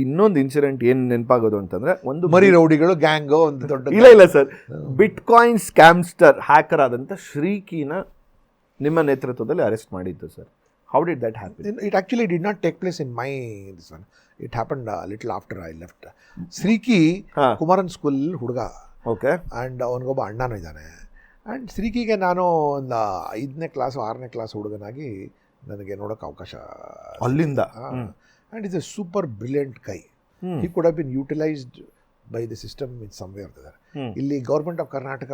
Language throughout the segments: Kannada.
ಇನ್ನೊಂದು ಇನ್ಸಿಡೆಂಟ್ ಏನು ನೆನಪಾಗೋದು ಅಂತಂದ್ರೆ, ಒಂದು ಮರಿ ರೌಡಿಗಳು ಗ್ಯಾಂಗು ಒಂದು ದೊಡ್ಡ ಇಲ್ಲ ಸರ್, ಬಿಟ್ಕಾಯಿನ್ ಸ್ಕ್ಯಾಮ್ಸ್ಟರ್ ಹ್ಯಾಕರ್ ಆದಂಥ ಶ್ರೀಕಿನ ನಿಮ್ಮ ನೇತೃತ್ವದಲ್ಲಿ ಅರೆಸ್ಟ್ ಮಾಡಿದ್ದು sir. How did that happen? It actually did not take place in my this one. It happened a little after I left. Sriki Kumaran school ಹುಡುಗ. ಓಕೆ. ಆ್ಯಂಡ್ ಅವನಿಗೊಬ್ಬ ಅಣ್ಣನೂ ಇದ್ದಾನೆ. ಆ್ಯಂಡ್ ಶ್ರೀಕಿಗೆ ನಾನು ಒಂದು 5ನೇ ಕ್ಲಾಸು 6ನೇ ಕ್ಲಾಸ್ ಹುಡುಗನಾಗಿ ನನಗೆ ನೋಡೋಕ್ಕೆ ಅವಕಾಶ ಅಲ್ಲಿಂದ. And is a super brilliant guy. He could have been utilised by the system in some way ಅಂತ. ಇಲ್ಲಿ ಗೌರ್ಮೆಂಟ್ ಆಫ್ ಕರ್ನಾಟಕ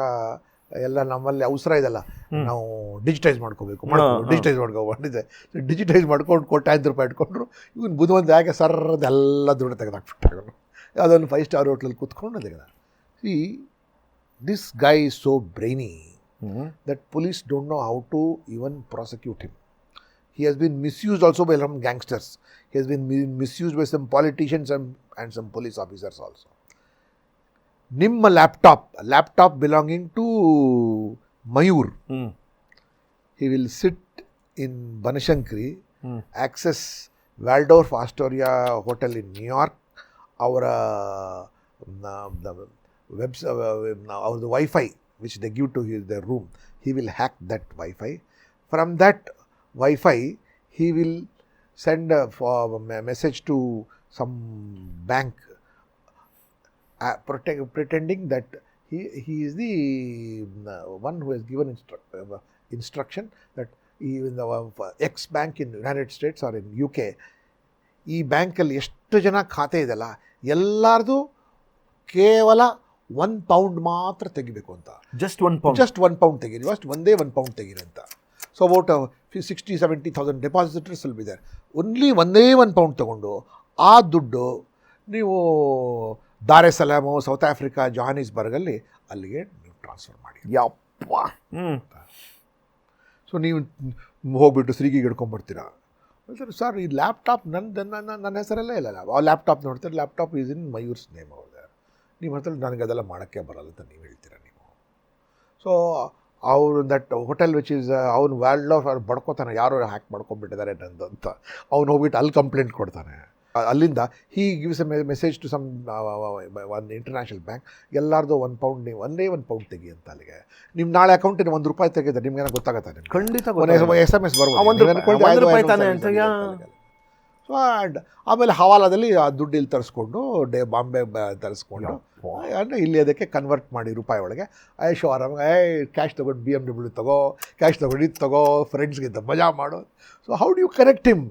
ಎಲ್ಲ ನಮ್ಮಲ್ಲಿ ಅವಸರ ಇದೆಲ್ಲ, ನಾವು ಡಿಜಿಟೈಸ್ ಮಾಡ್ಕೋಬೇಕು ಡಿಜಿಟೈಸ್ ಮಾಡ್ಕೊಂಡಿದ್ದೆ. ಡಿಜಿಟೈಸ್ ಮಾಡ್ಕೊಂಡು ₹5,000 ಇಟ್ಕೊಂಡ್ರು. ಇವನು ಬುಧವಂತ ಯಾಕೆ ಸರ್ರದೆಲ್ಲ ದುಡ್ಡು ತೆಗೆದಾಕ್ಬಿಟ್ಟಾಗನು. ಅದೊಂದು 5 ಸ್ಟಾರ್ ಹೋಟ್ಲಲ್ಲಿ ಕೂತ್ಕೊಂಡು ತೆಗೆದ. See this guy is so brainy that police don't know how to even prosecute him. He has been misused also by some gangsters. He has been misused by some politicians and some police officers also. Nimma laptop belonging to Mayur. He will sit in Banashankari, access Waldorf Astoria Hotel in New York. Our the Wi-Fi which they give to their room, he will hack that Wi-Fi. From that Wi-Fi, he will send a message to some bank pretending that he is the one who has given instruction that even the X bank in United States or in UK, ಈ ಬ್ಯಾಂಕಲ್ಲಿ ಎಷ್ಟು ಜನ ಖಾತೆ ಇದೆಯಲ್ಲ ಎಲ್ಲರದು ಕೇವಲ £1 ಮಾತ್ರ ತೆಗಿಬೇಕು ಅಂತ. ಜಸ್ಟ್ ಒನ್ ಪೌಂಡ್ ತೆಗೀರಿ, ಒಂದೇ £1 ತೆಗೀರಿ ಅಂತ. So about 60,000-70,000 depositors will be there. Only ಒಂದೇ £1 ತೊಗೊಂಡು ಆ ದುಡ್ಡು ನೀವು Dar es Salaam, South Africa, ಜೋಹಾನಿಸ್ಬರ್ಗಲ್ಲಿ ಅಲ್ಲಿಗೆ ನೀವು ಟ್ರಾನ್ಸ್ಫರ್ ಮಾಡಿ. ಯಪ್ಪ. ಸೊ ನೀವು ಹೋಗ್ಬಿಟ್ಟು ಶ್ರೀಗಿಗೆ ಹಿಡ್ಕೊಂಡ್ಬರ್ತೀರಾ. ಸರ್ ಈ ಲ್ಯಾಪ್ಟಾಪ್ ನನ್ನ ಹೆಸರಲ್ಲೇ ಇಲ್ಲ. ಆ ಲ್ಯಾಪ್ಟಾಪ್ ನೋಡ್ತಾರೆ, ಲ್ಯಾಪ್ಟಾಪ್ ಈಸ್ ಇನ್ ಮಯೂರ್ಸ್ ನೇಮ್ ಅವ್ರದ್ದು. ನೀವು ಹೇಳ್ತಾರೆ ನನಗೆ ಅದೆಲ್ಲ ಮಾಡೋಕ್ಕೆ ಬರಲ್ಲ ಅಂತ ನೀವು ಹೇಳ್ತೀರಾ ನೀವು. ಸೊ ಅವರು ದಟ್ ಹೋಟೆಲ್ ವಿಚ್ ಈಸ್ ಅವ್ನು ವ್ಯಾಲ್ಡಾಫ್ ಅವ್ರು ಬಡ್ಕೋತಾನೆ, ಯಾರೋ ಹ್ಯಾಕ್ ಮಾಡ್ಕೊಂಡ್ಬಿಟ್ಟಿದ್ದಾರೆ ನಂದು ಅಂತ. ಅವ್ನು ಹೋಗ್ಬಿಟ್ಟು ಅಲ್ಲಿ ಕಂಪ್ಲೇಂಟ್ ಕೊಡ್ತಾನೆ. ಅಲ್ಲಿಂದ he gives a message to someone international bank, ಎಲ್ಲರದು £1 ನೀವು ಒಂದೇ £1 ತೆಗಿ ಅಂತ. ಅಲ್ಲಿಗೆ ನಿಮ್ಮ ನಾಳೆ ಅಕೌಂಟಿನ ₹1 ತೆಗೆದ ನಿಮ್ಗೆ ಗೊತ್ತಾಗತ್ತೆ. ನಿಮ್ಗೆ ಖಂಡಿತ SMS ಬರ್ಬೋದು. ಸೊ ಆ್ಯಂಡ್ ಆಮೇಲೆ ಹವಾಲಾದಲ್ಲಿ ಆ ದುಡ್ಡು ಇಲ್ಲಿ ತರಿಸ್ಕೊಂಡು ಬಾಂಬೆ ತರಿಸ್ಕೊಂಡು ಅಂದರೆ ಇಲ್ಲಿ ಅದಕ್ಕೆ ಕನ್ವರ್ಟ್ ಮಾಡಿ ರೂಪಾಯಿ ಒಳಗೆ ಐಶೋ ಆರಾಮಾಗಿ ಕ್ಯಾಶ್ ತೊಗೊಂಡು BMW ತಗೋ, ಕ್ಯಾಶ್ ತೊಗೊಂಡು ಇದು ತಗೋ, ಫ್ರೆಂಡ್ಸ್ಗಿಂತ ಮಜಾ ಮಾಡೋ. So how do you correct him?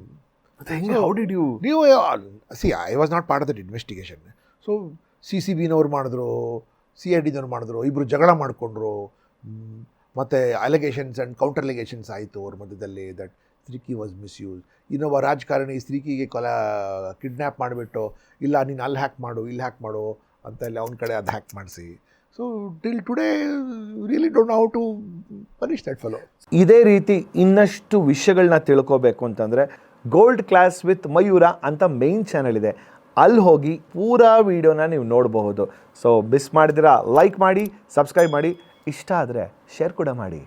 How did you? ನೀವು I was not part of that investigation. So CCBನವ್ರು ಮಾಡಿದ್ರು, CIDನವ್ರು ಮಾಡಿದ್ರು, ಇಬ್ಬರು ಜಗಳ ಮಾಡಿಕೊಂಡ್ರು. ಮತ್ತು ಅಲಿಗೇಷನ್ಸ್ ಆ್ಯಂಡ್ ಕೌಂಟರ್ ಅಲಿಗೇಷನ್ಸ್ ಆಯಿತು ಅವ್ರ ಮಧ್ಯದಲ್ಲಿ ದಟ್ ಶ್ರೀಕಿ ವಾಸ್ ಮಿಸ್ಯೂಸ್. ಇನ್ನೊಬ್ಬ ರಾಜಕಾರಣಿ ಶ್ರೀಕಿಗೆ ಕಿಡ್ನ್ಯಾಪ್ ಮಾಡಿಬಿಟ್ಟು, ಇಲ್ಲ ನೀನು ಅಲ್ಲಿ ಹ್ಯಾಕ್ ಮಾಡು, ಇಲ್ಲಿ ಹ್ಯಾಕ್ ಮಾಡು ಅಂತ ಹೇಳಿ ಅವ್ನ ಕಡೆ ಅದು ಹ್ಯಾಕ್ ಮಾಡಿಸಿ. So till today really don't know how to punish that fellow. ಇದೇ ರೀತಿ ಇನ್ನಷ್ಟು ವಿಷಯಗಳನ್ನ ತಿಳ್ಕೋಬೇಕು ಅಂತಂದರೆ ಗೋಲ್ಡ್ ಕ್ಲಾಸ್ ವಿತ್ ಮಯೂರ ಅಂತ ಮೇನ್ ಚಾನಲ್ ಇದೆ, ಅಲ್ಲಿ ಹೋಗಿ ಪೂರಾ ವೀಡಿಯೋನ ನೀವು ನೋಡಬಹುದು. ಸೊ ಮಿಸ್ ಮಾಡಿದಿರಾ ಲೈಕ್ ಮಾಡಿ, ಸಬ್ಸ್ಕ್ರೈಬ್ ಮಾಡಿ, ಇಷ್ಟ ಆದರೆ ಶೇರ್ ಕೂಡ ಮಾಡಿ.